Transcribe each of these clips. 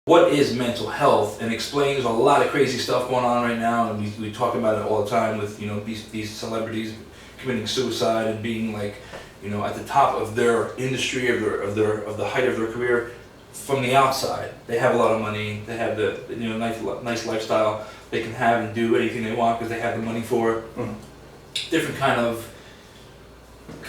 what is mental health, and explains a lot of crazy stuff going on right now, and we talk about it all the time with, you know, these celebrities committing suicide and being like, you know, at the top of their industry, of the height of their career. From the outside, they have a lot of money, they have the, you know, nice lifestyle, they can have and do anything they want because they have the money for it. Different kind of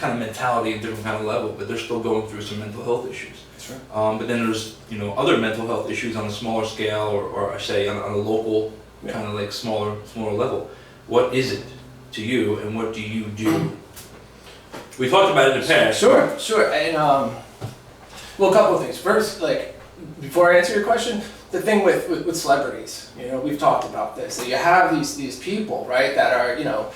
mentality and different kind of level, but they're still going through some mental health issues. That's right. But then there's, you know, other mental health issues on a smaller scale, or I say on a local, kind of like smaller level. What is it to you, and what do you do? We talked about it in the past. Sure. And well, a couple of things. First, like, before I answer your question, the thing with celebrities, you know, we've talked about this. That you have these people, right, that are, you know,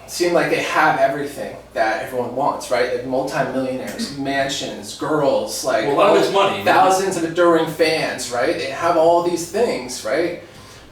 seem like they have everything that everyone wants, right? Like multi-millionaires, mansions, girls, like, well, a lot of it's money. Thousands of adoring fans, right? They have all these things, right?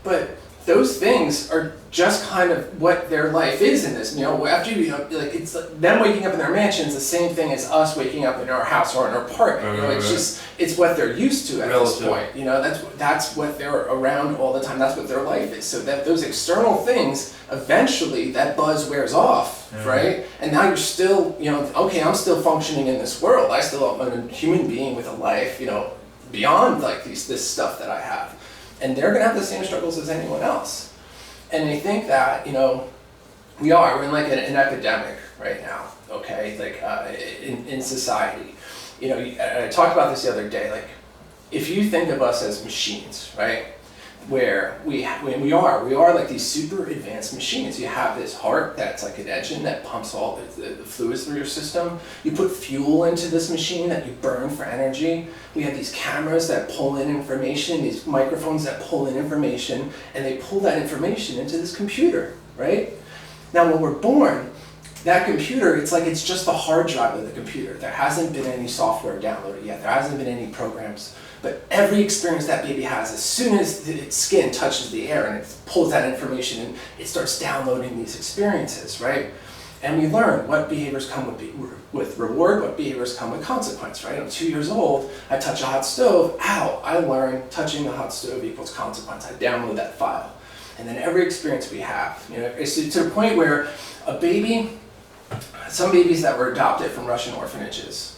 But those things are just kind of what their life is in this, you know, after you know, like, it's like them waking up in their mansions, the same thing as us waking up in our house or in our apartment, you know, it's just, it's what they're used to at this point, you know, that's what they're around all the time, that's what their life is, so that those external things, eventually that buzz wears off, right, and now you're still, you know, okay, I'm still functioning in this world, I still am a human being with a life, you know, beyond like this stuff that I have. And they're going to have the same struggles as anyone else. And I think that, you know, we're in like an epidemic right now, okay, like in society. You know, I talked about this the other day, like, if you think of us as machines, right, where we are like these super advanced machines. You have this heart that's like an engine that pumps all the fluids through your system. You put fuel into this machine that you burn for energy. We have these cameras that pull in information, these microphones that pull in information, and they pull that information into this computer, right? Now when we're born, that computer, it's like it's just the hard drive of the computer. There hasn't been any software downloaded yet. There hasn't been any programs. But every experience that baby has, as soon as its skin touches the air and it pulls that information and it starts downloading these experiences, right? And we learn what behaviors come with reward, what behaviors come with consequence, right? I'm 2 years old, I touch a hot stove, ow, I learn touching the hot stove equals consequence. I download that file. And then every experience we have, you know, it's to the point where a baby, some babies that were adopted from Russian orphanages,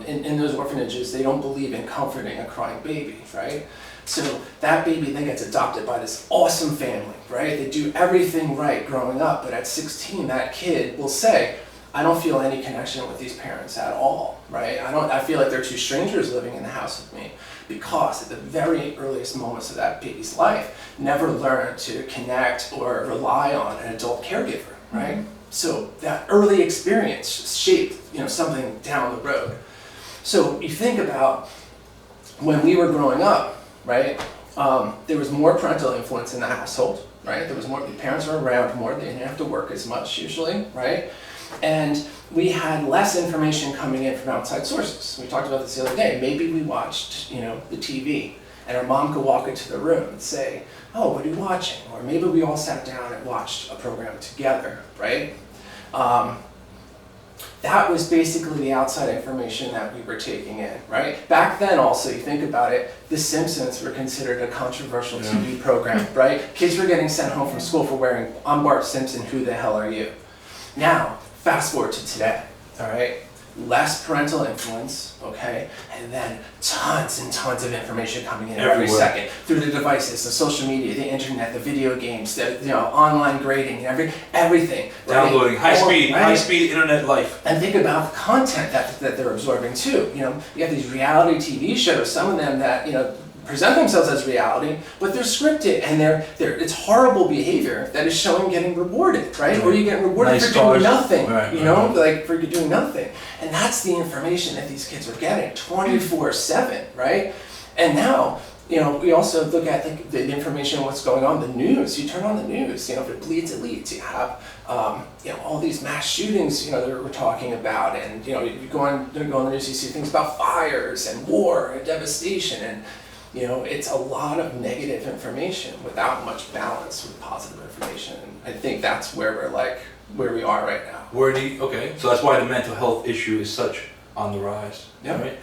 in those orphanages, they don't believe in comforting a crying baby, right? So that baby then gets adopted by this awesome family, right? They do everything right growing up, but at 16, that kid will say, I don't feel any connection with these parents at all, right? I feel like they're two strangers living in the house with me, because at the very earliest moments of that baby's life, never learned to connect or rely on an adult caregiver, right? Mm-hmm. So that early experience shaped, you know, something down the road. So you think about when we were growing up, right? There was more parental influence in the household, right? There was more, the parents were around more, they didn't have to work as much usually, right? And we had less information coming in from outside sources. We talked about this the other day. Maybe we watched, you know, the TV, and our mom could walk into the room and say, oh, what are you watching? Or maybe we all sat down and watched a program together, right? That was basically the outside information that we were taking in, right? Back then also, you think about it, The Simpsons were considered a controversial TV program, right? Kids were getting sent home from school for wearing, I'm Bart Simpson, who the hell are you? Now, fast forward to today, all right? Less parental influence, okay? And then tons and tons of information coming in every second through the devices, the social media, the internet, the video games, the, you know, online grading, everything. Downloading, high speed internet life. And think about the content that they're absorbing too. You know, you have these reality TV shows, some of them that, you know, present themselves as reality, but they're scripted and it's horrible behavior that is showing getting rewarded, right? Or you get rewarded for doing nothing, you know, like for doing nothing. And that's the information that these kids are getting 24/7, right? And now, you know, we also look at the information, what's going on, the news. You turn on the news, you know, if it bleeds, it leads. You have, you know, all these mass shootings, you know, that we're talking about, and you know, you go on the news, you see things about fires and war and devastation, and you know, it's a lot of negative information without much balance with positive information. And I think that's where where we are right now. Okay, so that's why the mental health issue is such on the rise, right?